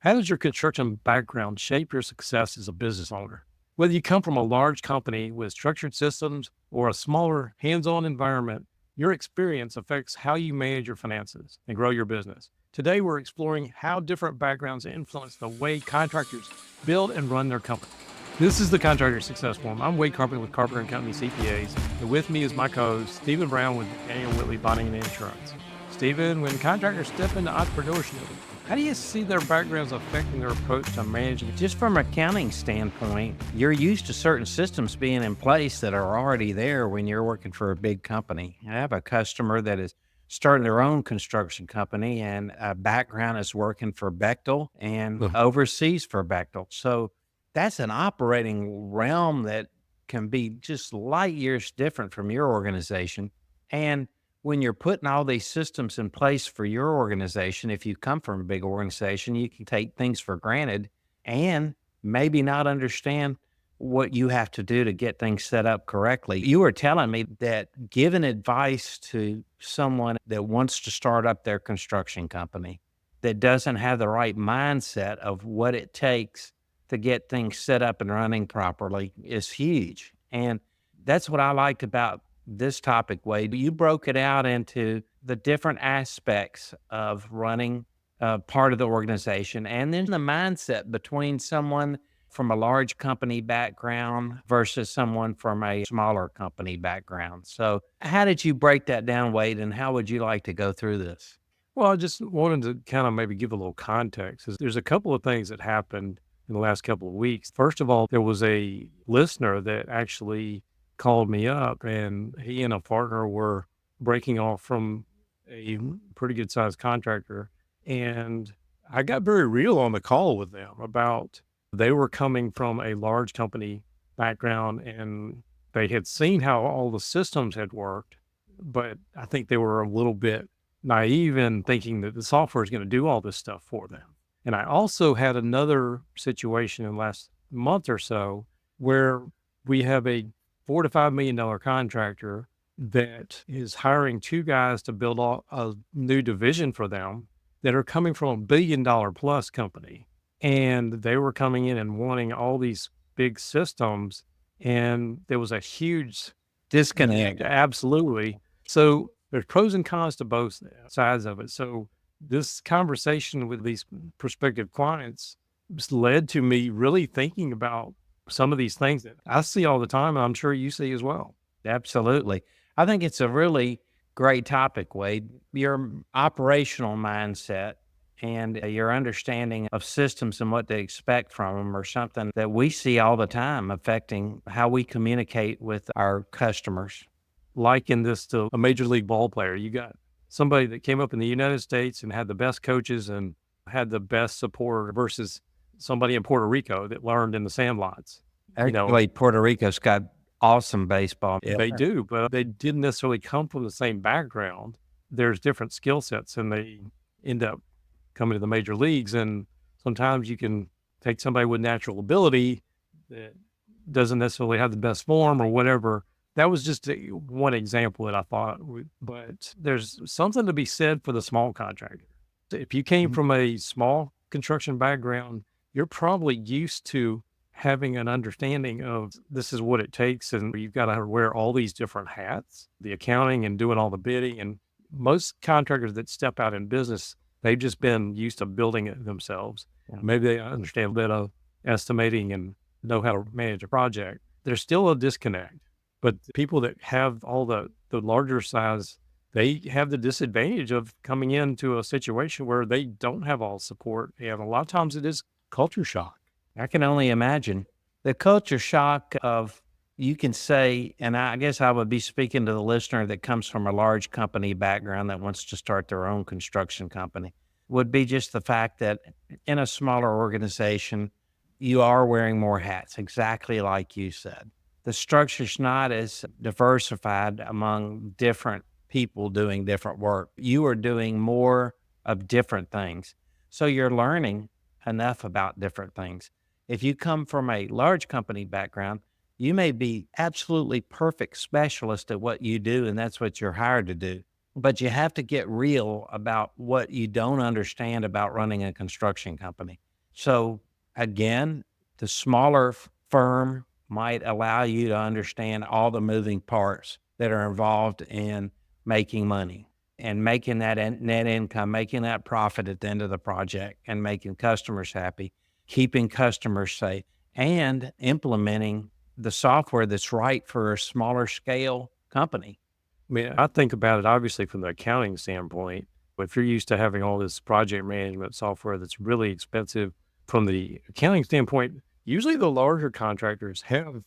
How does your construction background shape your success as a business owner? Whether you come from a large company with structured systems or a smaller, hands on environment, your experience affects how you manage your finances and grow your business. Today, we're exploring how different backgrounds influence the way contractors build and run their company. This is the Contractor Success Forum. I'm Wade Carpenter with Carpenter and Company CPAs, and with me is my co-host, Stephen Brown with Daniel Whitley Bonding and Insurance. Stephen, when contractors step into entrepreneurship, how do you see their backgrounds affecting their approach to managing? Just from an accounting standpoint, you're used to certain systems being in place that are already there when you're working for a big company. I have a customer that is starting their own construction company and a background is working for Bechtel and overseas for Bechtel. So that's an operating realm that can be just light years different from your organization. And when you're putting all these systems in place for your organization, if you come from a big organization, you can take things for granted and maybe not understand what you have to do to get things set up correctly. You were telling me that giving advice to someone that wants to start up their construction company that doesn't have the right mindset of what it takes to get things set up and running properly is huge. And that's what I liked about this topic, Wade. You broke it out into the different aspects of running part of the organization and then the mindset between someone from a large company background versus someone from a smaller company background. So how did you break that down, Wade, and how would you like to go through this? Well, I just wanted to kind of maybe give a little context. There's a couple of things that happened in the last couple of weeks. First of all, there was a listener that actually called me up, and he and a partner were breaking off from a pretty good sized contractor. And I got very real on the call with them about they were coming from a large company background and they had seen how all the systems had worked, but I think they were a little bit naive in thinking that the software is going to do all this stuff for them. And I also had another situation in the last month or so where we have a $4 to $5 million contractor that is hiring two guys to build a new division for them that are coming from $1 billion plus company. And they were coming in and wanting all these big systems. And there was a huge Disconnect. absolutely. So there's pros and cons to both sides of it. So this conversation with these prospective clients just led to me really thinking about some of these things that I see all the time, and I'm sure you see as well. Absolutely. I think it's a really great topic, Wade. Your operational mindset and your understanding of systems and what to expect from them are something that we see all the time affecting how we communicate with our customers. Liken this to a major league ball player. You got somebody that came up in the United States and had the best coaches and had the best support versus somebody in Puerto Rico that learned in the sandlots. Actually, Puerto Rico's got awesome baseball. They do, but they didn't necessarily come from the same background. There's different skill sets and they end up coming to the major leagues. And sometimes you can take somebody with natural ability that doesn't necessarily have the best form or whatever. That was just one example that I thought, but there's something to be said for the small contractor. If you came from a small construction background, you're probably used to having an understanding of this is what it takes. And you've got to wear all these different hats, the accounting and doing all the bidding. And most contractors that step out in business, they've just been used to building it themselves. Yeah. Maybe they understand a bit of estimating and know how to manage a project. There's still a disconnect, but the people that have all the larger size, they have the disadvantage of coming into a situation where they don't have all support. And a lot of times it is culture shock. I can only imagine the culture shock of, you can say, and I guess I would be speaking to the listener that comes from a large company background that wants to start their own construction company, would be just the fact that in a smaller organization, you are wearing more hats, exactly like you said. The structure's not as diversified among different people doing different work. You are doing more of different things. So you're learning enough about different things. If you come from a large company background, you may be absolutely perfect specialist at what you do, and that's what you're hired to do. But you have to get real about what you don't understand about running a construction company. So again, the smaller firm might allow you to understand all the moving parts that are involved in making money and making that net income, making that profit at the end of the project and making customers happy, keeping customers safe, and implementing the software that's right for a smaller scale company. I mean, I think about it obviously from the accounting standpoint. If you're used to having all this project management software that's really expensive, from the accounting standpoint, usually the larger contractors have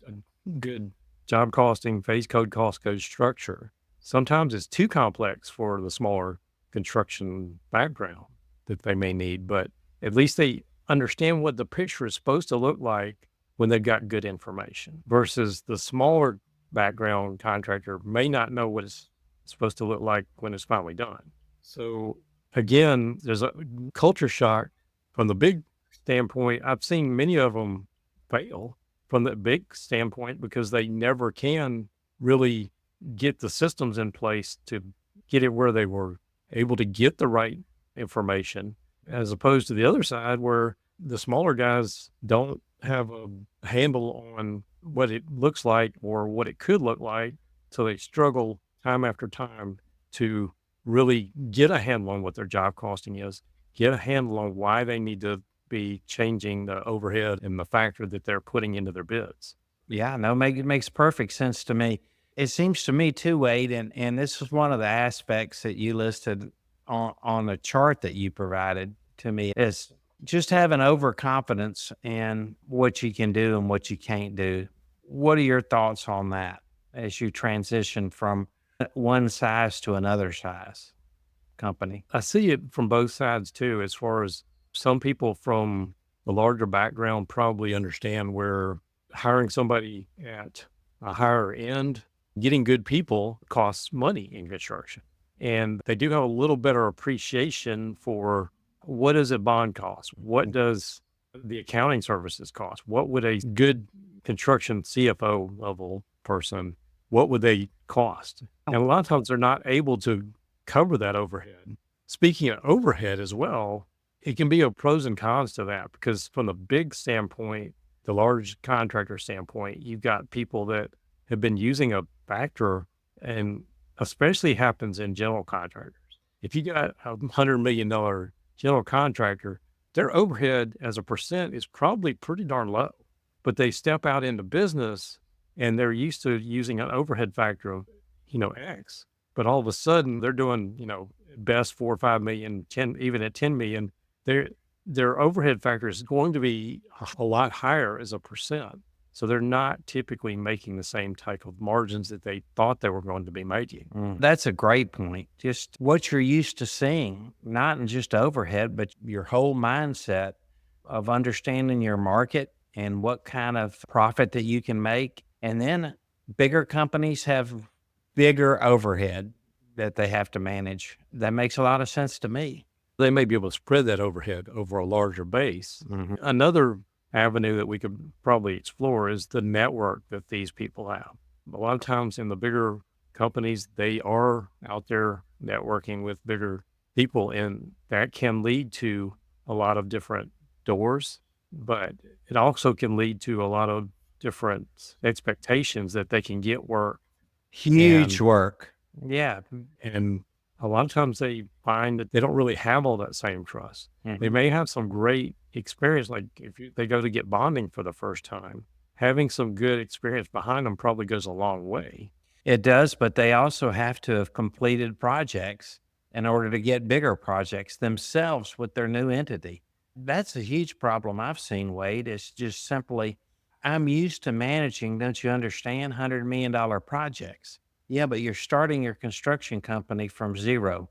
a good job costing, phase code, cost code structure. Sometimes it's too complex for the smaller construction background that they may need, but at least they understand what the picture is supposed to look like when they've got good information versus the smaller background contractor may not know what it's supposed to look like when it's finally done. So again, there's a culture shock from the big standpoint. I've seen many of them fail from the big standpoint because they never can really get the systems in place to get it where they were able to get the right information, as opposed to the other side where the smaller guys don't have a handle on what it looks like or what it could look like. So they struggle time after time to really get a handle on what their job costing is, get a handle on why they need to be changing the overhead and the factor that they're putting into their bids. Yeah, no, it makes perfect sense to me. It seems to me too, Wade, and this is one of the aspects that you listed on the chart that you provided to me is just having overconfidence in what you can do and what you can't do. What are your thoughts on that as you transition from one size to another size company? I see it from both sides too, as far as some people from the larger background probably understand where hiring somebody at a higher end, getting good people costs money in construction. And they do have a little better appreciation for what does a bond cost? What does the accounting services cost? What would a good construction CFO level person, what would they cost? And a lot of times they're not able to cover that overhead. Speaking of overhead as well, it can be a pros and cons to that because from the big standpoint, the large contractor standpoint, you've got people that have been using a factor, and especially happens in general contractors. If you got $100 million general contractor, their overhead as a percent is probably pretty darn low, but they step out into business and they're used to using an overhead factor of, X, but all of a sudden they're doing, best 4 or 5 million, 10, even at 10 million, their overhead factor is going to be a lot higher as a percent. So they're not typically making the same type of margins that they thought they were going to be making. That's a great point. Just what you're used to seeing, not in just overhead, but your whole mindset of understanding your market and what kind of profit that you can make. And then bigger companies have bigger overhead that they have to manage. That makes a lot of sense to me. They may be able to spread that overhead over a larger base. Mhm. Another avenue that we could probably explore is the network that these people have. A lot of times in the bigger companies, they are out there networking with bigger people, and that can lead to a lot of different doors, but it also can lead to a lot of different expectations that they can get work. Huge And work. Yeah. and a lot of times they find that they don't really have all that same trust. They Mhm. may have some great experience, like if they go to get bonding for the first time, having some good experience behind them probably goes a long way. It does, but they also have to have completed projects in order to get bigger projects themselves with their new entity. That's a huge problem I've seen, Wade. It's just simply, I'm used to managing, don't you understand, $100 million projects. Yeah, but you're starting your construction company from zero.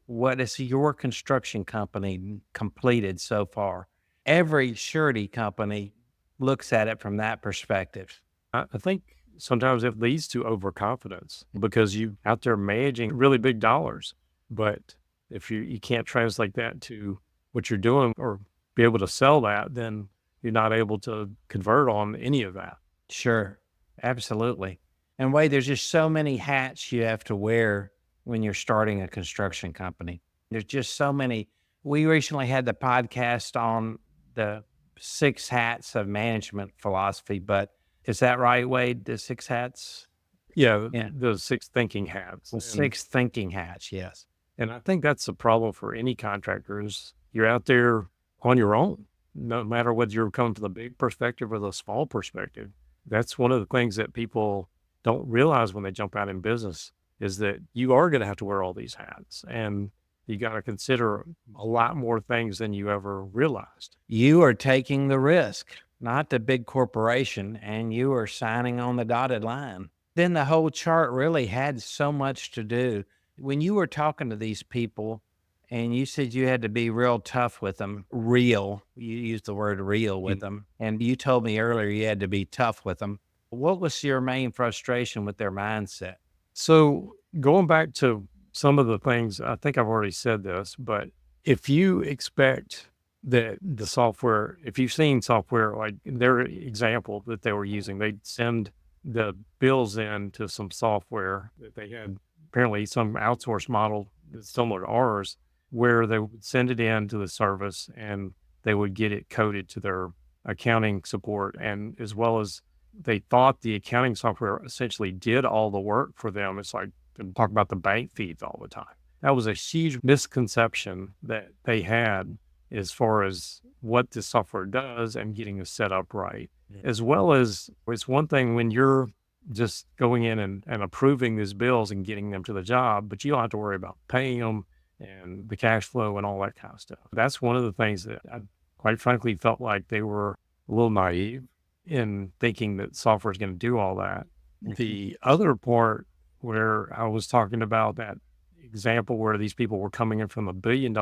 What has your construction company completed so far? Every surety company looks at it from that perspective. I think sometimes it leads to overconfidence because you out there managing really big dollars, but if you can't translate that to what you're doing or be able to sell that, then you're not able to convert on any of that. Sure, absolutely. And Wade, there's just so many hats you have to wear when you're starting a construction company. There's just so many. We recently had the podcast on the 6 hats of management philosophy, but is that right, Wade? The 6 hats? Yeah, Yeah. the 6 thinking hats, The 6 thinking hats, yes. and I think that's the problem for any contractors. You're out there on your own, no matter whether you're coming from the big perspective or the small perspective. That's one of the things that people don't realize when they jump out in business is that you are gonna have to wear all these hats, and you gotta consider a lot more things than you ever realized. You are taking the risk, not the big corporation, and you are signing on the dotted line. Then the whole chart really had so much to do. When you were talking to these people and you said you had to be real tough with them, real, you used the word real with Mm. them. And you told me earlier you had to be tough with them. What was your main frustration with their mindset? So, going back to some of the things, I think I've already said this, but if you expect that the software, if you've seen software like their example that they were using, they'd send the bills in to some software that they had, apparently some outsourced model that's similar to ours, where they would send it in to the service and they would get it coded to their accounting support, and as well as they thought the accounting software essentially did all the work for them. It's like they talk about the bank feeds all the time. That was a huge misconception that they had as far as what the software does and getting it set up right. Yeah. As well as it's one thing when you're just going in and approving these bills and getting them to the job, but you don't have to worry about paying them and the cash flow and all that kind of stuff. That's one of the things that I quite frankly felt like they were a little naive in thinking that software is going to do all that. Mhm. The other part where I was talking about that example where these people were coming in from $1 billion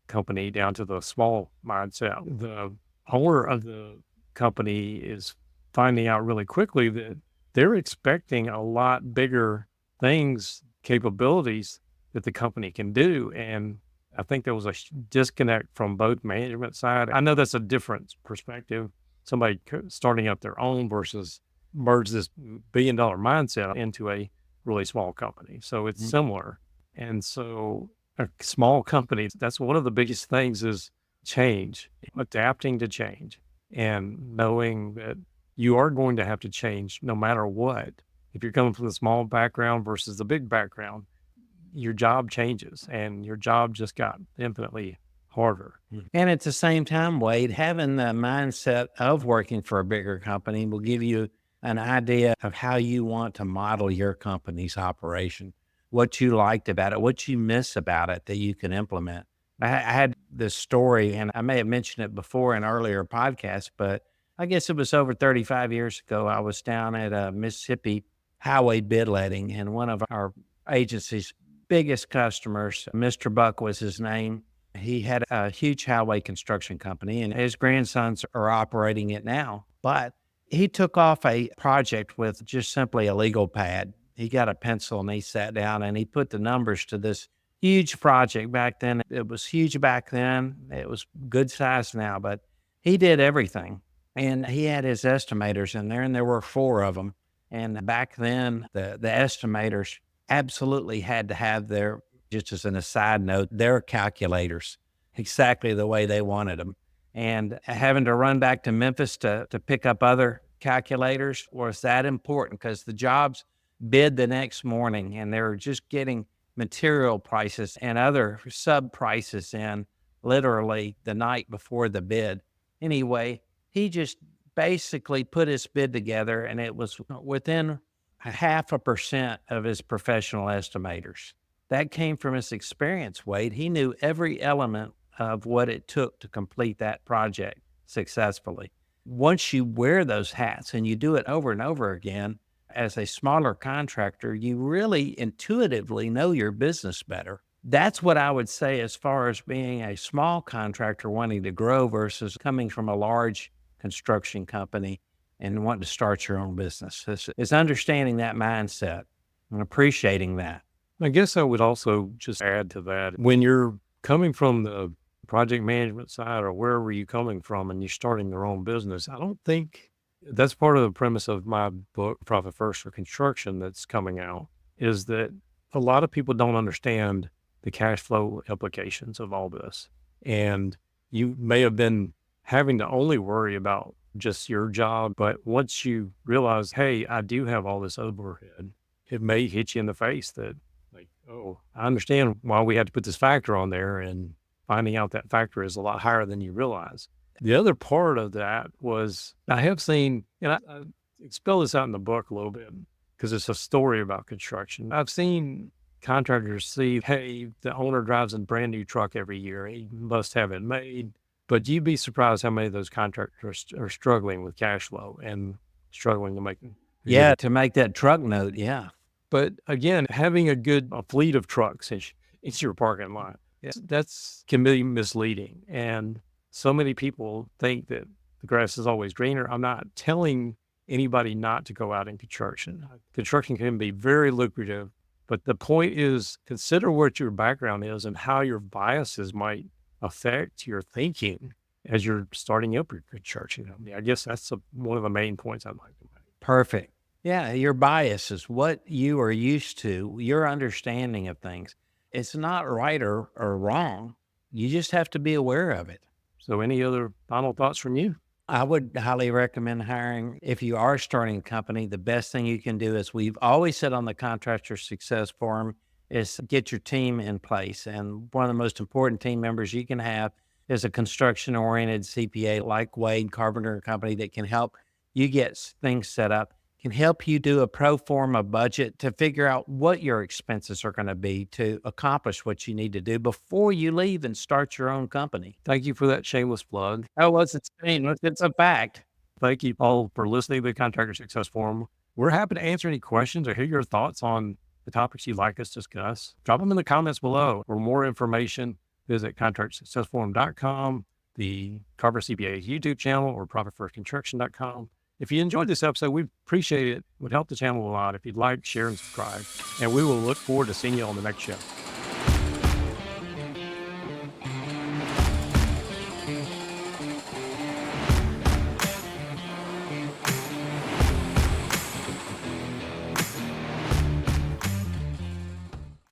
company down to the small mindset, the owner of the company is finding out really quickly that they're expecting a lot bigger things, capabilities that the company can do. And I think there was a disconnect from both management side. I know that's a different perspective, somebody starting up their own versus merge this $1 billion mindset into a really small company. So it's Mhm. similar. And so a small company, that's one of the biggest things is change, adapting to change and knowing that you are going to have to change no matter what. If you're coming from the small background versus the big background, your job changes and your job just got infinitely harder. And at the same time, Wade, having the mindset of working for a bigger company will give you an idea of how you want to model your company's operation, what you liked about it, what you miss about it that you can implement. I had this story, and I may have mentioned it before in earlier podcasts, but I guess it was over 35 years ago. I was down at a Mississippi highway bid letting, and one of our agency's biggest customers, Mr. Buck was his name. He had a huge highway construction company, and his grandsons are operating it now. But he took off a project with just simply a legal pad. He got a pencil and he sat down and he put the numbers to this huge project back then. It was huge back then. It was good size now, but he did everything. And he had his estimators in there, and there were 4 of them. And back then, the estimators absolutely had to have their, just as an aside note, their calculators exactly the way they wanted them. And having to run back to Memphis to pick up other calculators was that important because the jobs bid the next morning and they were just getting material prices and other sub prices in literally the night before the bid. Anyway, he just basically put his bid together and it was within a 0.5% of his professional estimators. That came from his experience, Wade. He knew every element of what it took to complete that project successfully. Once you wear those hats and you do it over and over again, as a smaller contractor, you really intuitively know your business better. That's what I would say as far as being a small contractor wanting to grow versus coming from a large construction company and wanting to start your own business. Is understanding that mindset and appreciating that. I guess I would also just add to that when you're coming from the project management side or wherever you're coming from and you're starting your own business, I don't think that's part of the premise of my book, Profit First for Construction, that's coming out, is that a lot of people don't understand the cash flow implications of all this. And you may have been having to only worry about just your job. But once you realize, hey, I do have all this overhead, it may hit you in the face that, like, oh, I understand why we had to put this factor on there, and finding out that factor is a lot higher than you realize. The other part of that was I have seen, and I spell this out in the book a little bit because it's a story about construction. I've seen contractors see, hey, the owner drives a brand new truck every year. He must have it made. But you'd be surprised how many of those contractors are struggling with cash flow and struggling to make a Yeah, good. to make that truck note, yeah. But again, having a fleet of trucks is your parking lot. That's can be misleading. And so many people think that the grass is always greener. I'm not telling anybody not to go out in construction. Construction can be very lucrative, but the point is consider what your background is and how your biases might affect your thinking as you're starting up your construction company. I guess that's one of the main points I'd like to make. Perfect. Yeah, your bias is what you are used to, your understanding of things. It's not right or wrong. You just have to be aware of it. So, any other final thoughts from you? I would highly recommend hiring. If you are starting a company, the best thing you can do, is we've always said on the Contractor Success Forum, is get your team in place. And one of the most important team members you can have is a construction oriented CPA like Wade Carpenter and Company that can help you get things set up, can help you do a pro forma budget to figure out what your expenses are going to be to accomplish what you need to do before you leave and start your own company. Thank you for that shameless plug. Oh, what's it saying? It's a fact. Thank you all for listening to the Contractor Success Forum. We're happy to answer any questions or hear your thoughts on the topics you'd like us to discuss. Drop them in the comments below. For more information, visit contractorsuccessforum.com, the Carver CPA's YouTube channel, or profitfirstconstruction.com. If you enjoyed this episode, we'd appreciate it. It would help the channel a lot if you'd like, share, and subscribe. And we will look forward to seeing you on the next show.